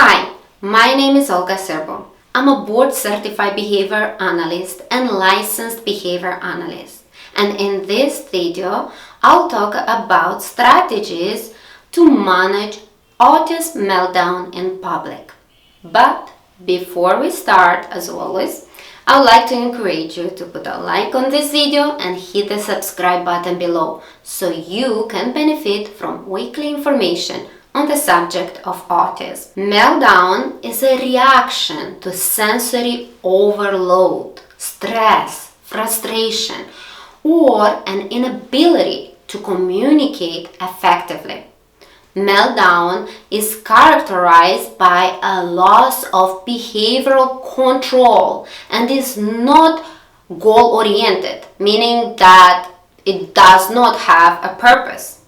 Hi, my name is Olga Sirbu. I'm a board-certified behavior analyst and licensed behavior analyst. And in this video, I'll talk about strategies to manage autism meltdown in public. But before we start, as always, I would like to encourage you to put a like on this video and hit the subscribe button below so you can benefit from weekly information on the subject of autism. Meltdown is a reaction to sensory overload, stress, frustration, or an inability to communicate effectively. Meltdown is characterized by a loss of behavioral control and is not goal-oriented, meaning that it does not have a purpose.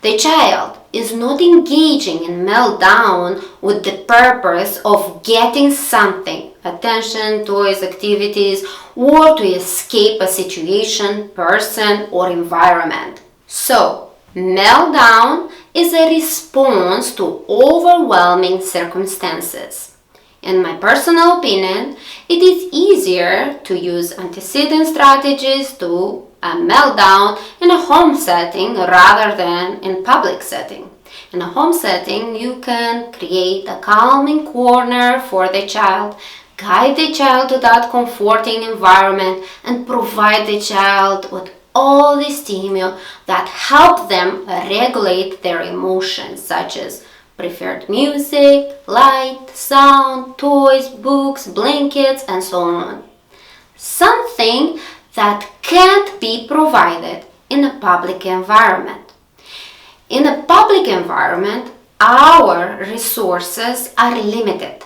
The child is not engaging in meltdown with the purpose of getting something, attention, toys, activities, or to escape a situation, person, or environment. So, meltdown is a response to overwhelming circumstances. In my personal opinion, it is easier to use antecedent strategies to a meltdown in a home setting rather than in public setting. In a home setting, you can create a calming corner for the child, guide the child to that comforting environment, and provide the child with all the stimuli that help them regulate their emotions, such as preferred music, light, sound, toys, books, blankets, and so on. Something that can't be provided in a public environment. In a public environment, our resources are limited.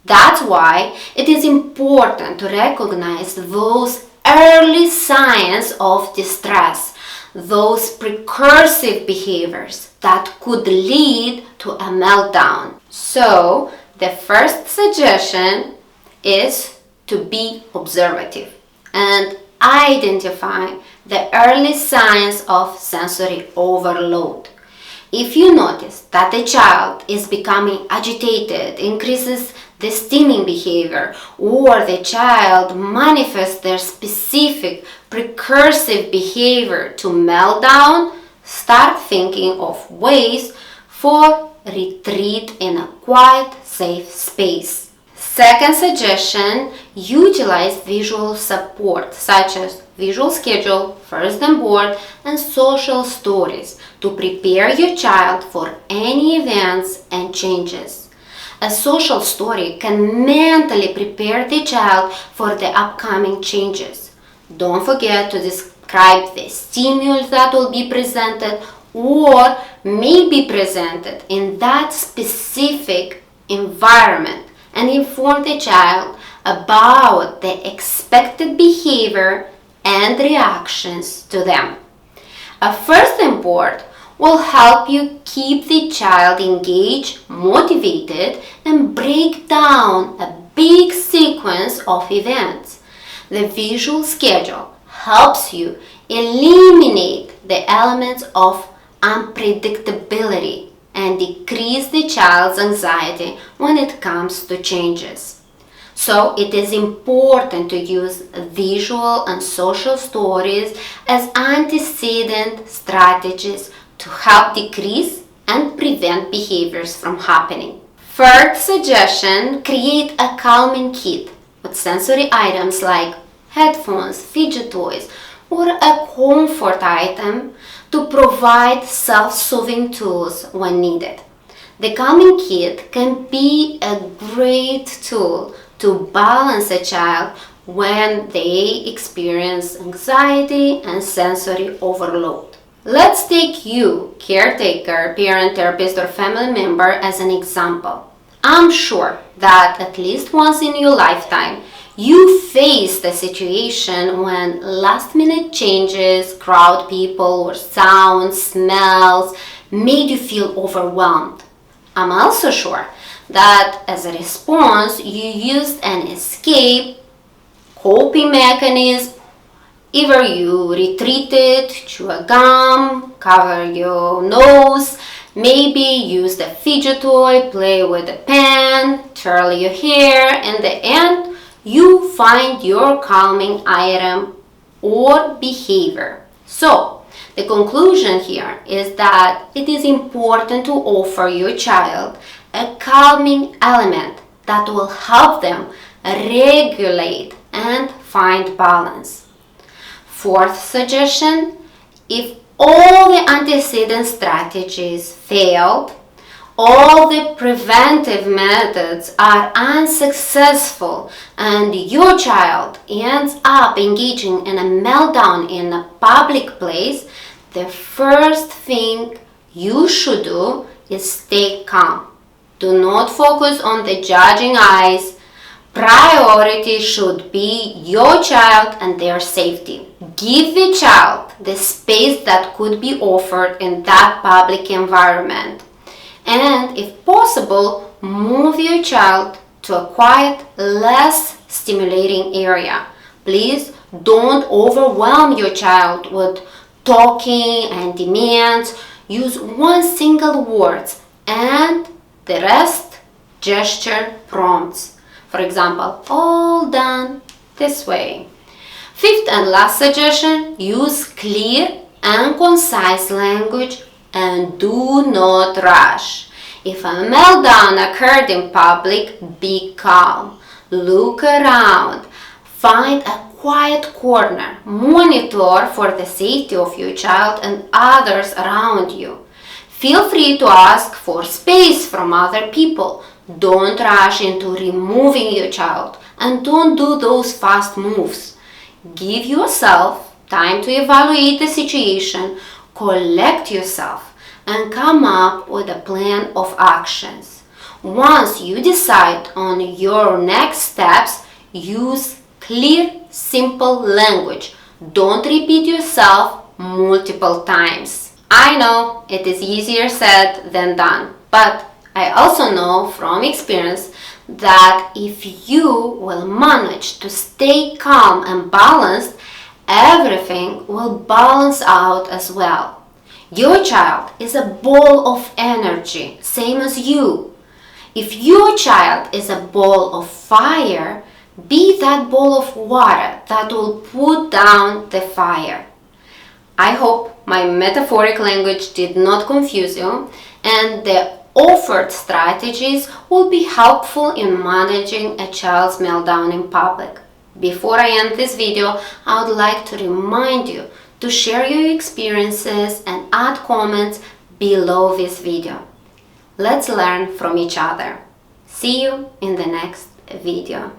That's why it is important to recognize those early signs of distress, those precursive behaviors that could lead to a meltdown. So, the first suggestion is to be observative and identify the early signs of sensory overload. If you notice that the child is becoming agitated, increases the stimming behavior, or the child manifests their specific precursive behavior to meltdown, start thinking of ways for retreat in a quiet, safe space. Second suggestion, utilize visual support such as visual schedule, first and board, and social stories to prepare your child for any events and changes. A social story can mentally prepare the child for the upcoming changes. Don't forget to describe the stimuli that will be presented or may be presented in that specific environment and inform the child about the expected behavior and reactions to them. A first and board will help you keep the child engaged, motivated, and break down a big sequence of events. The visual schedule helps you eliminate the elements of unpredictability and decrease the child's anxiety when it comes to changes. So it is important to use visual and social stories as antecedent strategies to help decrease and prevent behaviors from happening. Third suggestion, create a calming kit with sensory items like headphones, fidget toys, or a comfort item to provide self-soothing tools when needed. The calming kit can be a great tool to balance a child when they experience anxiety and sensory overload. Let's take you, caretaker, parent, therapist, or family member as an example. I'm sure that at least once in your lifetime, you faced a situation when last-minute changes, crowd people, or sounds, smells made you feel overwhelmed. I'm also sure that as a response, you used an escape, coping mechanism. Either you retreated, chew a gum, cover your nose, Maybe use the fidget toy, play with the pen, twirl your hair. In the end, you find your calming item or behavior. So, the conclusion here is that it is important to offer your child a calming element that will help them regulate and find balance. Fourth suggestion, if all the antecedent strategies failed, all the preventive methods are unsuccessful, and your child ends up engaging in a meltdown in a public place, the first thing you should do is stay calm. Do not focus on the judging eyes. Priority should be your child and their safety. Give the child the space that could be offered in that public environment. And if possible, move your child to a quiet, less stimulating area. Please don't overwhelm your child with talking and demands. Use one single word and the rest gesture prompts. For example, all done this way. Fifth and last suggestion, use clear and concise language and do not rush. If a meltdown occurred in public, be calm. Look around. Find a quiet corner. Monitor for the safety of your child and others around you. Feel free to ask for space from other people. Don't rush into removing your child and don't do those fast moves. Give yourself time to evaluate the situation, collect yourself, and come up with a plan of actions. Once you decide on your next steps, use clear, simple language. Don't repeat yourself multiple times. I know it is easier said than done, but I also know from experience that if you will manage to stay calm and balanced, everything will balance out as well. Your child is a ball of energy, same as you. If your child is a ball of fire, be that ball of water that will put down the fire. I hope my metaphoric language did not confuse you, and the offered strategies will be helpful in managing a child's meltdown in public. Before I end this video, I would like to remind you to share your experiences and add comments below this video. Let's learn from each other. See you in the next video.